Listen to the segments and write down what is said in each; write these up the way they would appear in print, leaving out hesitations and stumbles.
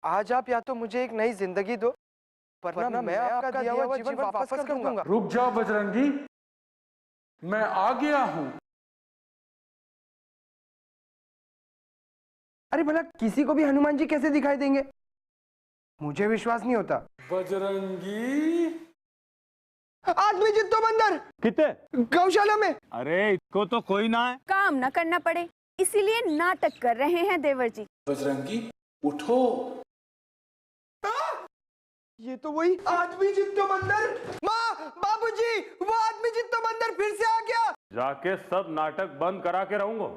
आज आप या तो मुझे एक नई जिंदगी दो, वरना मैं आपका दिया हुआ जीवन वापस कर दूंगा। रुक जाओ बजरंगी, मैं आ गया हूं। अरे भला किसी को भी हनुमान जी कैसे दिखाई देंगे? मुझे विश्वास नहीं होता। बजरंगी, आदमी जितो बंदर कितने गौशाला में। अरे इसको तो कोई ना है। काम ना करना पड़े इसीलिए नाटक कर रहे हैं देवर जी। बजरंगी उठो। ये तो वही आदमी जितो बंदर। माँ, बाबूजी, वो आदमी जितो बंदर फिर से आ गया। जाके सब नाटक बंद करा के रहूंगा।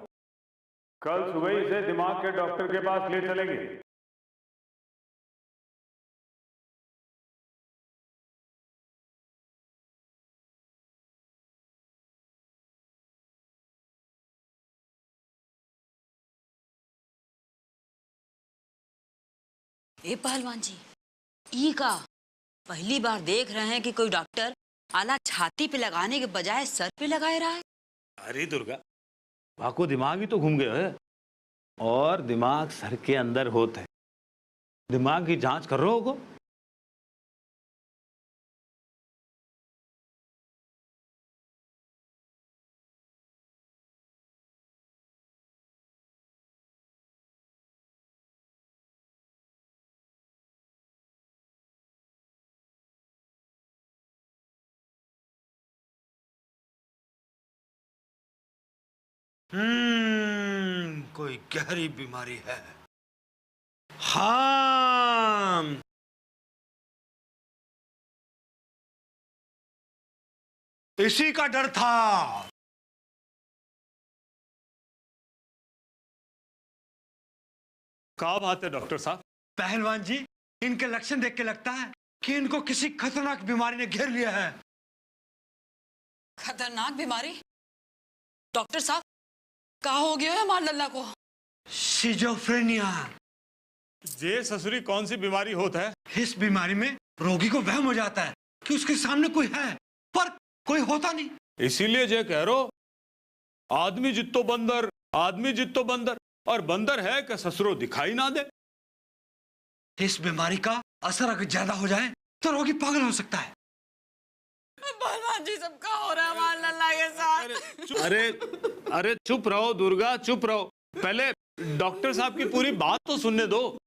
कल सुबह इसे दिमाग के डॉक्टर के पास ले चलेंगे। ए पहलवान जी, ई का पहली बार देख रहे हैं कि कोई डॉक्टर आला छाती पे लगाने के बजाय सर पे लगाए रहा है। अरे दुर्गा, भाको दिमाग ही तो घूम गया है और दिमाग सर के अंदर होता है। दिमाग की जांच कर रहे हो? कोई गहरी बीमारी है। हाँ, इसी का डर था। क्या बात है डॉक्टर साहब? पहलवान जी, इनके लक्षण देख के लगता है कि इनको किसी खतरनाक बीमारी ने घेर लिया है। खतरनाक बीमारी? डॉक्टर साहब, क्या हो गया है हमारे लल्ला को? सिजोफ्रेनिया। ये ससुरी कौन सी बीमारी होता है? इस बीमारी में रोगी को वहम हो जाता है कि उसके सामने कोई है, पर कोई होता नहीं। इसीलिए जे कह रो आदमी जितो बंदर, आदमी जितो बंदर, और बंदर है कि ससुरो दिखाई ना दे। इस बीमारी का असर अगर ज्यादा हो जाए तो रोगी पागल हो सकता है। पहलवान जी, सबका हो रहा है हमारे लल्ला के साथ। अरे चुप रहो दुर्गा, चुप रहो। पहले डॉक्टर साहब की पूरी बात तो सुनने दो।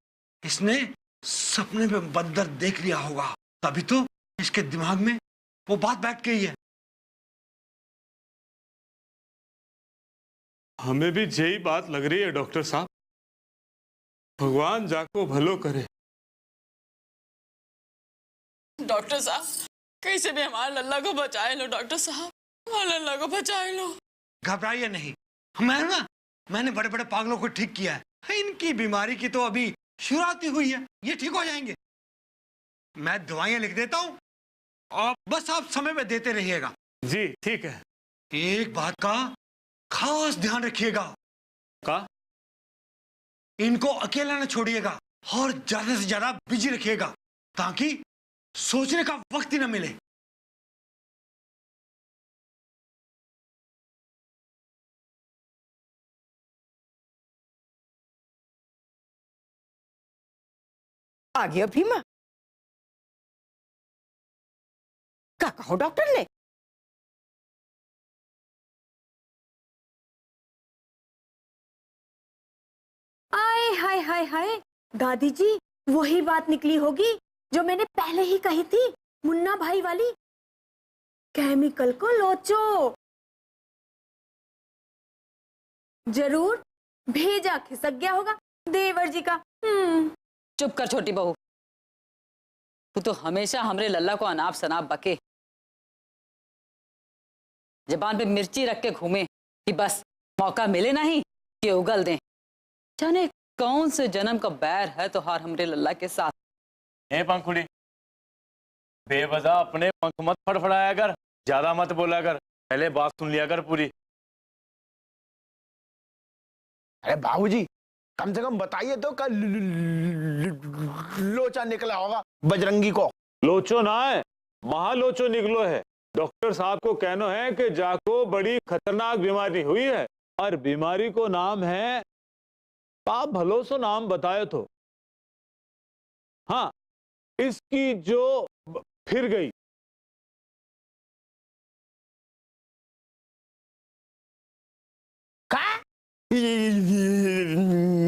इसने सपने में बंदर देख लिया होगा, तभी तो इसके दिमाग में वो बात बैठ गई है। हमें भी यही बात लग रही है डॉक्टर साहब। भगवान जाको भलो करे। डॉक्टर साहब, कैसे भी हमारे लल्ला को बचाए लो। डॉक्टर साहब, हमारे लल्ला को बचाए लो। घबराइए नहीं, मैंने बड़े बड़े पागलों को ठीक किया है। इनकी बीमारी की तो अभी शुरुआत ही हुई है, ये ठीक हो जाएंगे। मैं दवाइयां लिख देता हूँ और बस आप समय में देते रहिएगा। जी ठीक है। एक बात का खास ध्यान रखिएगा, का इनको अकेला न छोड़िएगा और ज्यादा से ज्यादा बिजी रखिएगा ताकि सोचने का वक्त ही न मिले। आ गया भीमा। क्या कहो डॉक्टर ने? आए हाय हाय हाय, दादी जी वही बात निकली होगी जो मैंने पहले ही कही थी, मुन्ना भाई वाली। केमिकल को लोचो। जरूर भेजा खिसक गया होगा देवर जी का। चुप कर छोटी बहू, तू तो हमेशा हमरे लल्ला को अनाप शनाप बके, जबान पे मिर्ची रख के घूमे कि बस मौका मिले नहीं कि उगल दें। जाने कौन से जन्म का बैर है तो हार हमरे लल्ला के साथ। ए पंखुड़ी, बेवजह अपने पंख मत फड़फड़ाया कर, ज्यादा मत बोला कर, पहले बात सुन लिया कर पूरी। अरे बाबूजी, कम से कम बताइए तो कल लोचा निकला होगा बजरंगी को। लोचो ना है, महालोचो निकलो है। डॉक्टर साहब को कहना है कि जाको बड़ी खतरनाक बीमारी हुई है और बीमारी को नाम है, आप भलो सो नाम बताए तो, हाँ, इसकी जो फिर गई।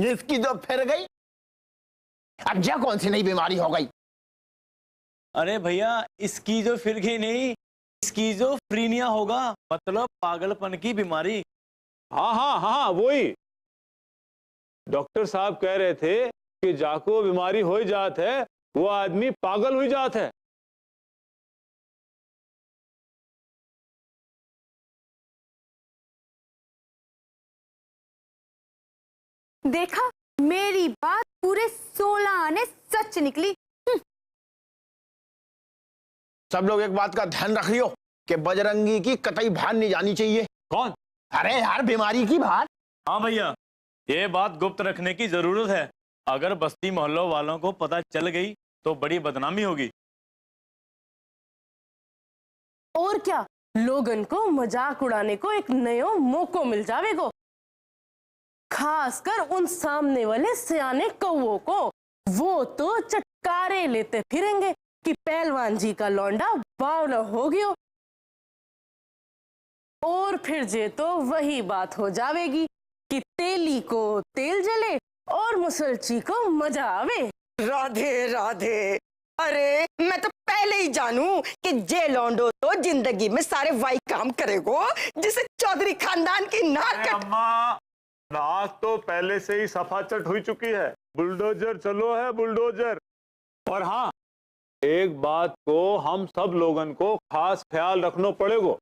इसकी जो फिर गई, अब जा कौन सी नई बीमारी हो गई? अरे भैया, इसकी जो फिर गई नहीं, स्किज़ोफ्रीनिया होगा, मतलब पागलपन की बीमारी। हाँ हाँ हाँ, वही डॉक्टर साहब कह रहे थे कि जाको बीमारी हो जात है, वो आदमी पागल हो जात है। देखा, मेरी बात पूरे 16 आने सच निकली। सब लोग एक बात का ध्यान रख लियो कि बजरंगी की कतई भान नहीं जानी चाहिए। कौन? अरे यार, बीमारी की भान। हाँ भैया, ये बात गुप्त रखने की जरूरत है। अगर बस्ती मोहल्लों वालों को पता चल गई तो बड़ी बदनामी होगी। और क्या, लोगन को मजाक उड़ाने को एक नयो मौको मिल जावेगो, खासकर उन सामने वाले सियाने कौओं को। वो तो चटकारे लेते फिरेंगे कि पहलवान जी का लौंडा बावला हो गयो। और फिर जे तो वही बात हो जावेगी कि तेली को तेल जले और मुसलची को मजा आवे। राधे राधे। अरे मैं तो पहले ही जानू कि जे लौंडो तो जिंदगी में सारे वही काम करेगो जिसे चौधरी खानदान की नाक। अम्मा, नाक तो पहले से ही सफाचट हो चुकी है। बुलडोजर चलो है, बुलडोजर। और हाँ, एक बात को हम सब लोगन को खास ख्याल रखना पड़ेगा।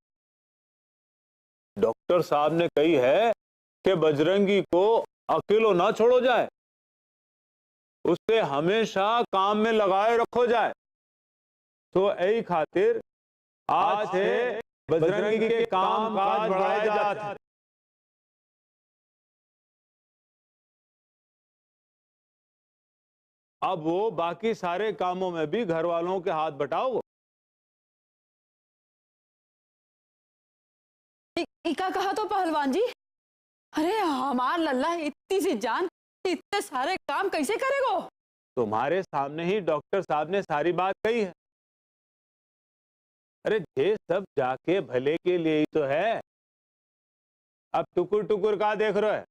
डॉक्टर साहब ने कही है कि बजरंगी को अकेलो ना छोड़ो जाए, उससे हमेशा काम में लगाए रखो जाए। तो यही खातिर आज से बजरंगी के काम काज बढ़ाए जाते। अब वो बाकी सारे कामों में भी घर वालों के हाथ बटाओ। इका कहा तो पहलवान जी, अरे हमार लल्ला इतनी सी जान इतने सारे काम कैसे करेगो? तुम्हारे सामने ही डॉक्टर साहब ने सारी बात कही है। अरे ये सब जाके भले के लिए ही तो है। अब टुकुर टुकुर का देख रहे है?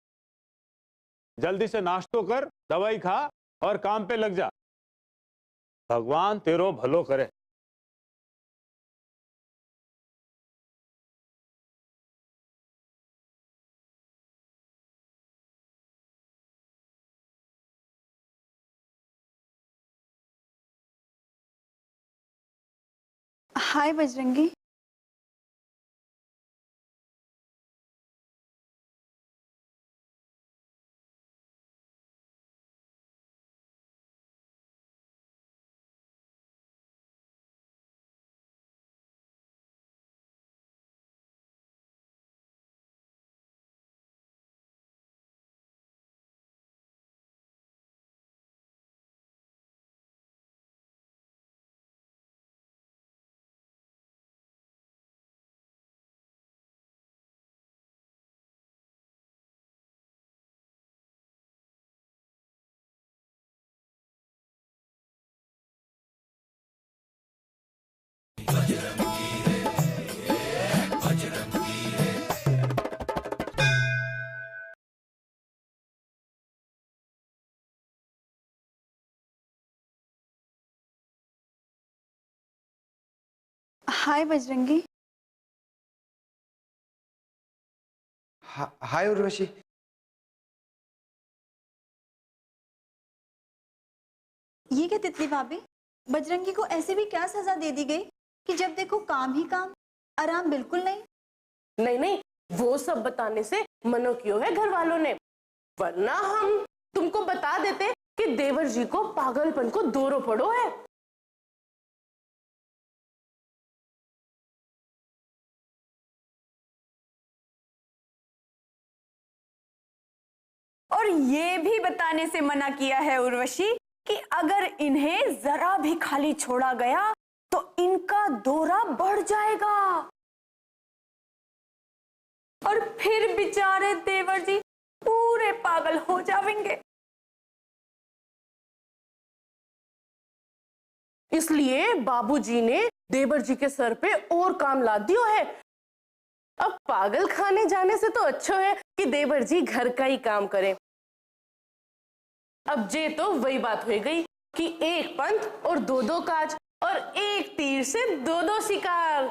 जल्दी से नाश्तो कर, दवाई खा और काम पे लग जा। भगवान तेरो भलो करे। हाय बजरंगी। हाय बजरंगी। हाय उर्वशी। ये क्या तितली भाभी, बजरंगी को ऐसे भी क्या सजा दे दी गई कि जब देखो काम ही काम, आराम बिल्कुल नहीं। नहीं नहीं, वो सब बताने से मनो क्यों है घर वालों ने, वरना हम तुमको बता देते कि देवर जी को पागलपन को दौरो पड़ो है। और ये भी बताने से मना किया है उर्वशी कि अगर इन्हें जरा भी खाली छोड़ा गया तो इनका दौरा बढ़ जाएगा और फिर बेचारे देवर जी पूरे पागल हो जाएंगे। इसलिए बाबूजी ने देवर जी के सर पे और काम लाद दियो है। अब पागल खाने जाने से तो अच्छा है कि देवर जी घर का ही काम करें। अब जे तो वही बात हो गई कि एक पंथ और दो दो काज, और एक तीर से दो दो शिकार।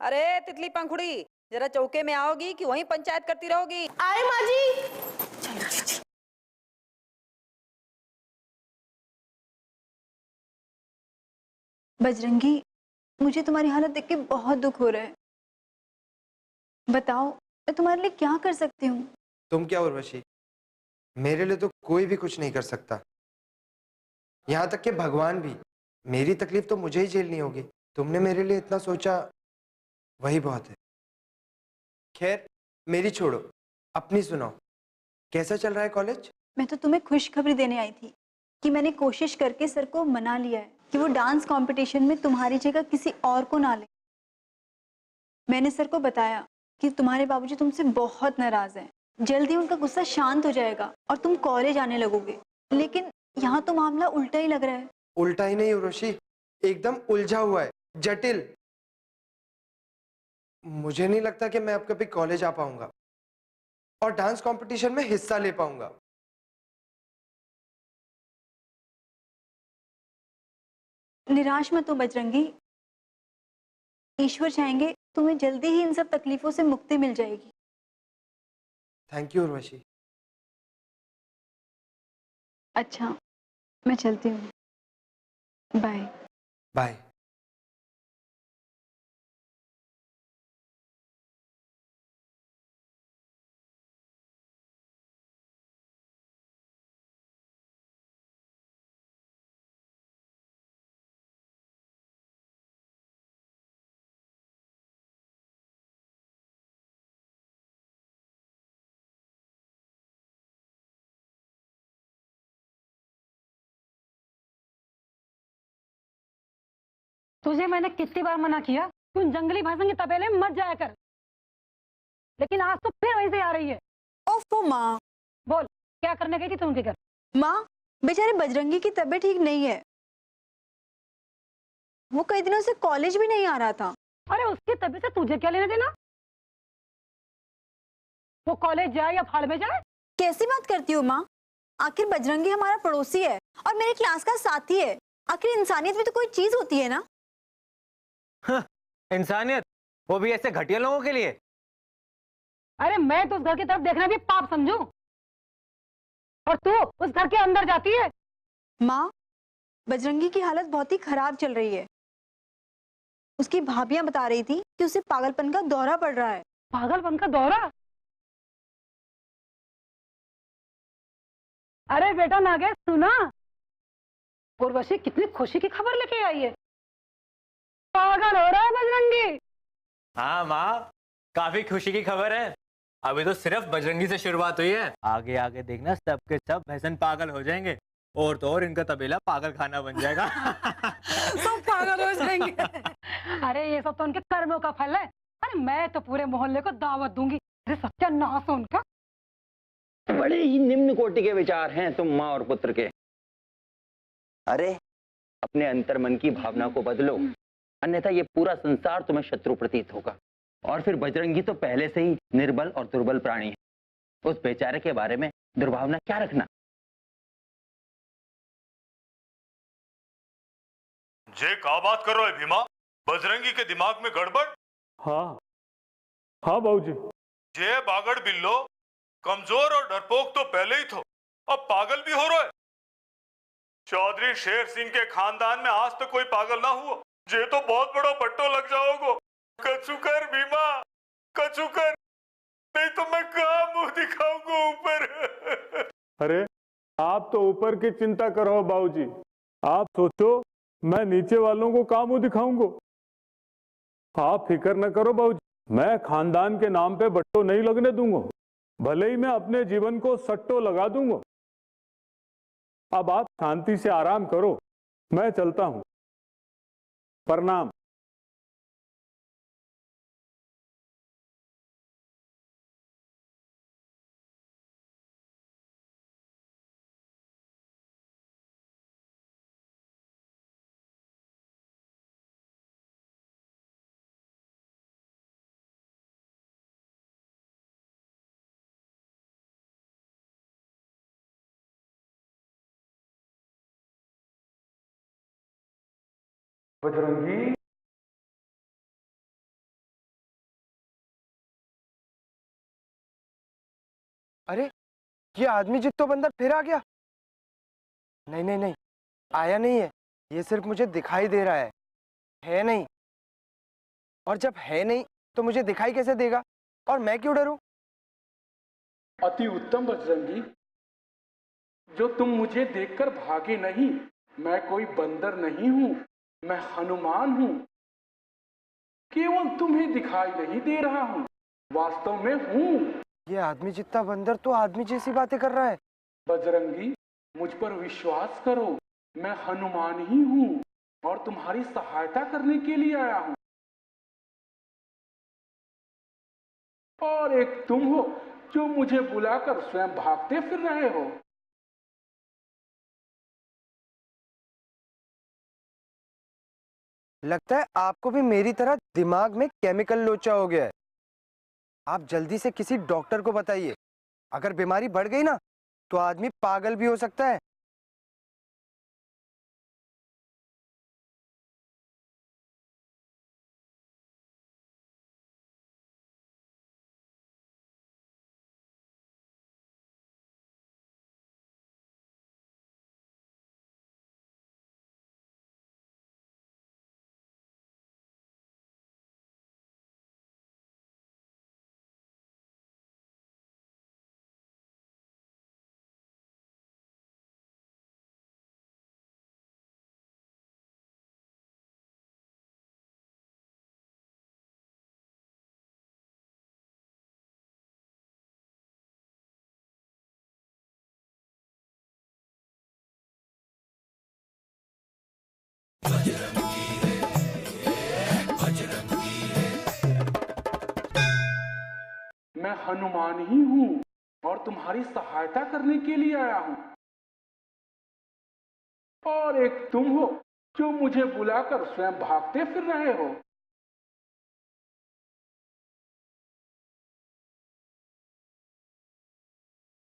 अरे तितली पंखुड़ी, जरा चौके में आओगी कि वहीं पंचायत करती रहोगी? आए माँ जी। बजरंगी, मुझे तुम्हारी हालत देख के बहुत दुख हो रहा है। बताओ मैं तुम्हारे लिए क्या कर सकती हूँ? तुम क्या उर्वशी, मेरे लिए तो कोई भी कुछ नहीं कर सकता। यहाँ तक कि भगवान भी। मेरी तकलीफ तो मुझे ही झेलनी होगी। तुमने मेरे लिए इतना सोचा, वही बहुत है। खैर मेरी छोड़ो, अपनी सुनाओ। कैसा चल रहा है कॉलेज? मैं तो तुम्हें खुशखबरी देने आई थी कि मैंने कोशिश करके सर को मना लिया है कि वो डांस कंपटीशन में तुम्हारी जगह किसी और को ना ले। मैंने सर को बताया कि तुम्हारे बाबूजी तुमसे बहुत नाराज हैं। जल्दी उनका गुस्सा शांत हो जाएगा और तुम कॉलेज आने लगोगे। लेकिन यहाँ तो मामला उल्टा ही लग रहा है। उल्टा ही नहीं उर्वशी, एकदम उलझा हुआ है, जटिल। मुझे नहीं लगता कि मैं अब कभी कॉलेज आ पाऊंगा और डांस कंपटीशन में हिस्सा ले पाऊंगा। निराश मत हो बजरंगी, ईश्वर चाहेंगे तुम्हें जल्दी ही इन सब तकलीफों से मुक्ति मिल जाएगी। Thank you Urvashi. अच्छा, मैं चलती हूँ। Bye bye. तुझे मैंने कितनी बार मना किया कि उन जंगली भैंसों के तबेले में मत जाया कर, लेकिन आज तो फिर वहीं से आ रही है। ओफो माँ। बोल, क्या करने गई थी तुम उनके घर? माँ, बेचारे बजरंगी की तबीयत ठीक नहीं है। वो कई दिनों से कॉलेज भी नहीं आ रहा था। अरे उसकी तबीयत से तुझे क्या लेना देना? वो कॉलेज जाए या फाड़ में जाए? कैसी बात करती हो माँ? आखिर बजरंगी हमारा पड़ोसी है और मेरे क्लास का साथी है। आखिर इंसानियत भी तो कोई चीज होती है ना। इंसानियत, वो भी ऐसे घटिया लोगों के लिए? अरे मैं तो उस घर की तरफ देखना भी पाप समझू, और तू उस घर के अंदर जाती है। माँ, बजरंगी की हालत बहुत ही खराब चल रही है। उसकी भाभियां बता रही थी कि उसे पागलपन का दौरा पड़ रहा है। पागलपन का दौरा? अरे बेटा नागेश, सुना, उर्वशी कितनी खुशी की खबर लेके आई है। पागल हो रहा है बजरंगी। हाँ माँ, काफी खुशी की खबर है। अभी तो सिर्फ बजरंगी से शुरुआत हुई है, आगे आगे देखना सब के सब भैंसन पागल हो जाएंगे, और तो और इनका तबेला पागल खाना बन जाएगा। सब पागल हो जाएंगे। अरे ये सब तो उनके कर्मों का फल है। अरे मैं तो पूरे मोहल्ले को दावत दूंगी। अरे सत्यानाश हो उनका। बड़े ही निम्न कोटि के विचार हैं तुम माँ और पुत्र के। अरे अपने अंतर्मन की भावना को बदलो, अन्यथा ये पूरा संसार तुम्हें शत्रु प्रतीत होगा। और फिर बजरंगी तो पहले से ही निर्बल और दुर्बल प्राणी है, उस बेचारे के बारे में दुर्भावना क्या रखना। जे का बात कर रहे हो भीमा? बजरंगी के दिमाग में गड़बड़? हाँ हाँ बाबूजी। जे बागड़ बिल्लो कमजोर और डरपोक तो पहले ही थो, अब पागल भी हो रहा है। चौधरी शेर सिंह के खानदान में आज तो कोई पागल ना हुआ। जे तो बहुत बड़ा पट्टो लग जाओगो। कछु कर भीमा, कछु कर, नहीं तो मैं कहाँ मुंह दिखाऊंगा ऊपर। अरे आप तो ऊपर की चिंता करो बाबूजी, आप सोचो मैं नीचे वालों को कहाँ मुंह दिखाऊंगा। आप फिक्र न करो बाबूजी, मैं खानदान के नाम पे बट्टो नहीं लगने दूंगा, भले ही मैं अपने जीवन को सट्टो लगा दूंगा। अब आप शांति से आराम करो, मैं चलता हूं। प्रणाम। बजरंगी, अरे ये आदमी जित्तो बंदर फिर आ गया। नहीं नहीं नहीं, आया नहीं है, ये सिर्फ मुझे दिखाई दे रहा है नहीं। और जब है नहीं तो मुझे दिखाई कैसे देगा, और मैं क्यों डरूं? अति उत्तम बजरंगी, जो तुम मुझे देखकर भागे नहीं। मैं कोई बंदर नहीं हूं, मैं हनुमान हूं। केवल तुम्हें दिखाई नहीं दे रहा हूं, वास्तव में हूं। ये आदमी जितना बंदर तो आदमी जैसी बातें कर रहा है। बजरंगी, मुझ पर विश्वास करो, मैं हनुमान ही हूं और तुम्हारी सहायता करने के लिए आया हूं। और एक तुम हो जो मुझे बुलाकर स्वयं भागते फिर रहे हो। लगता है आपको भी मेरी तरह दिमाग में केमिकल लोचा हो गया है। आप जल्दी से किसी डॉक्टर को बताइए। अगर बीमारी बढ़ गई ना तो आदमी पागल भी हो सकता है। मैं हनुमान ही हूं और तुम्हारी सहायता करने के लिए आया हूं। और एक तुम हो जो मुझे बुलाकर स्वयं भागते फिर रहे हो।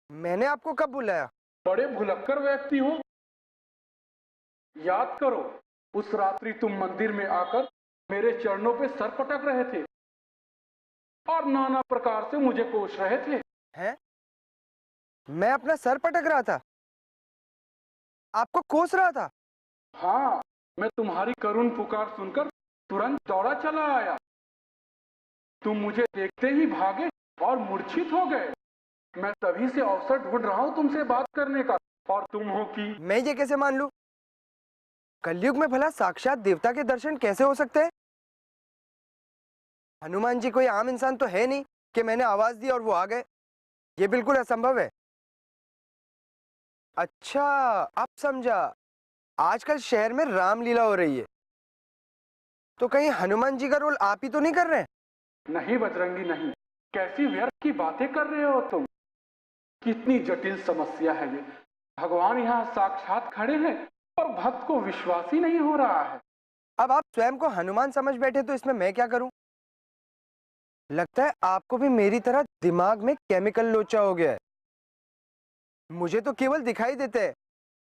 मैंने आपको कब बुलाया? बड़े भुलक्कर व्यक्ति हो। याद करो, उस रात्रि तुम मंदिर में आकर मेरे चरणों पे सर पटक रहे थे और नाना प्रकार से मुझे कोस रहे थे। हैं? मैं अपना सर पटक रहा था? आपको कोस रहा था? हाँ, मैं तुम्हारी करुण पुकार सुनकर तुरंत दौड़ा चला आया। तुम मुझे देखते ही भागे और मूर्छित हो गए। मैं तभी से अवसर ढूंढ रहा हूं तुमसे बात करने का, और तुम हो कि मैं ये कैसे मान लूं? कलयुग में भला साक्षात देवता के दर्शन कैसे हो सकते हैं? हनुमान जी कोई आम इंसान तो है नहीं कि मैंने आवाज दी और वो आ गए। ये बिल्कुल असंभव है। अच्छा, अब समझा। आजकल शहर में रामलीला हो रही है, तो कहीं हनुमान जी का रोल आप ही तो नहीं कर रहे हैं? नहीं बजरंगी, नहीं। कैसी व्यर्थ की बातें कर रहे हो तुम। कितनी जटिल समस्या है ये। भगवान यहाँ साक्षात खड़े हैं और भक्त को विश्वास ही नहीं हो रहा है। अब आप स्वयं को हनुमान समझ बैठे तो इसमें मैं क्या करूं? लगता है आपको भी मेरी तरह दिमाग में केमिकल लोचा हो गया है। मुझे तो केवल दिखाई देते हैं,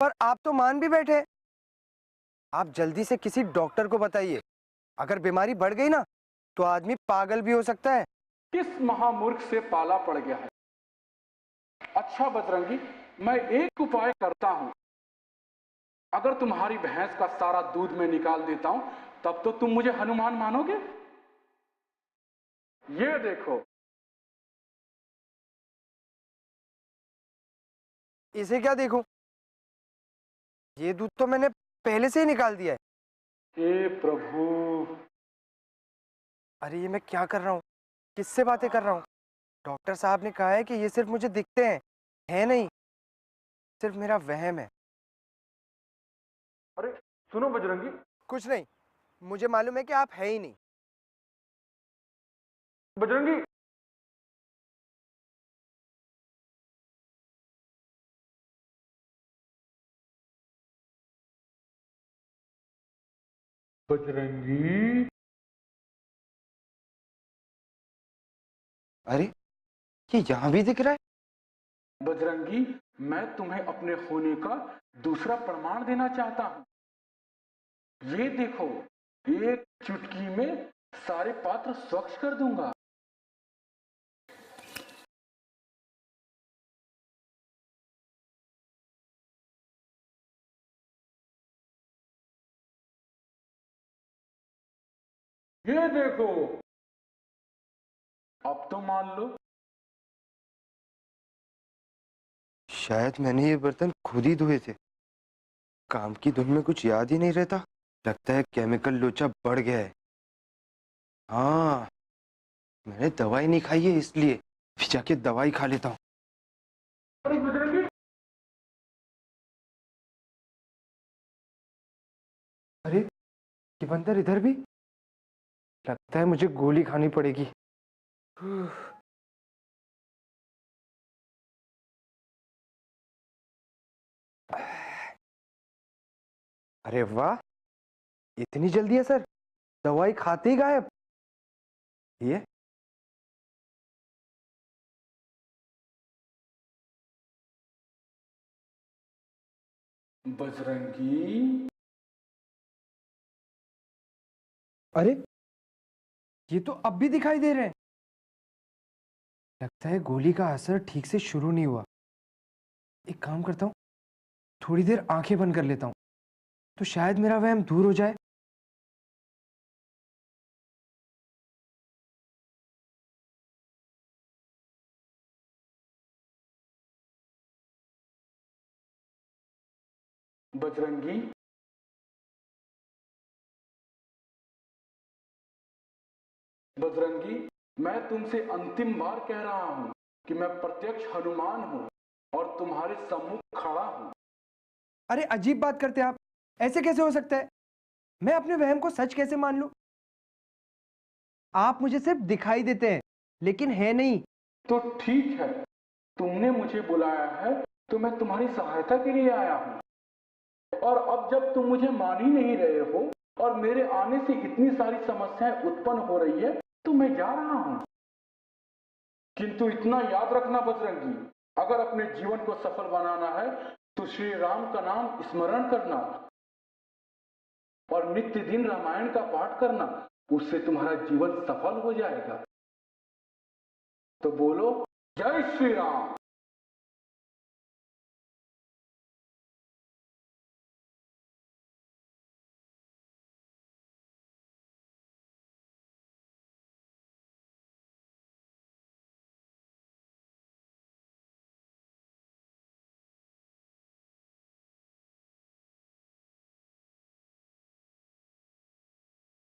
पर आप तो मान भी बैठे। आप जल्दी से किसी डॉक्टर को बताइए। अगर बीमारी बढ़ गई ना तो आदमी पागल भी हो सकता है। किस महामूर्ख से पाला पड़ गया है। अच्छा बजरंगी, मैं एक उपाय करता हूं। अगर तुम्हारी भैंस का सारा दूध मैं निकाल देता हूं, तब तो तुम मुझे हनुमान मानोगे। ये देखो। इसे क्या देखूं? ये दूध तो मैंने पहले से ही निकाल दिया है। हे प्रभु! अरे ये मैं क्या कर रहा हूँ? किससे बातें कर रहा हूँ? डॉक्टर साहब ने कहा है कि ये सिर्फ मुझे दिखते हैं, है नहीं, सिर्फ मेरा वहम है। अरे सुनो बजरंगी। कुछ नहीं, मुझे मालूम है कि आप है ही नहीं। बजरंगी, बजरंगी, अरे ये यहाँ भी दिख रहा है। बजरंगी, मैं तुम्हें अपने होने का दूसरा प्रमाण देना चाहता हूं। ये देखो, एक चुटकी में सारे पात्र स्वच्छ कर दूंगा। ये देखो, अब तो मान लो। शायद मैंने ये बर्तन खुद ही धोए थे। काम की धुन में कुछ याद ही नहीं रहता। लगता है केमिकल लोचा बढ़ गया है। हाँ, मैंने दवाई नहीं खाई है, इसलिए अभी जाके दवाई खा लेता हूँ। अरे बजरंगी, अरे ये बंदर इधर भी। लगता है मुझे गोली खानी पड़ेगी। अरे वाह, इतनी जल्दी है सर, दवाई खाते ही गायब। ये बजरंगी, अरे ये तो अब भी दिखाई दे रहे हैं। लगता है गोली का असर ठीक से शुरू नहीं हुआ। एक काम करता हूँ, थोड़ी देर आंखें बंद कर लेता हूँ, तो शायद मेरा वहम दूर हो जाए। बजरंगी, बजरंगी, मैं तुमसे अंतिम बार कह रहा हूं कि मैं प्रत्यक्ष हनुमान हूं और तुम्हारे सम्मुख खड़ा हूं। अरे अजीब बात करते हैं आप, ऐसे कैसे हो सकता है? मैं अपने वहम को सच कैसे मान लूं? आप मुझे सिर्फ दिखाई देते हैं, लेकिन है नहीं। तो ठीक है, तुमने मुझे बुलाया है तो मैं तुम्हारी सहायता के लिए आया हूं। और अब जब तुम मुझे मान ही नहीं रहे हो और मेरे आने से इतनी सारी समस्याएं उत्पन्न हो रही है, तो मैं जा रहा हूं। किंतु इतना याद रखना बजरंगी, अगर अपने जीवन को सफल बनाना है तो श्री राम का नाम स्मरण करना और नित्य दिन रामायण का पाठ करना, उससे तुम्हारा जीवन सफल हो जाएगा। तो बोलो, जय श्री राम।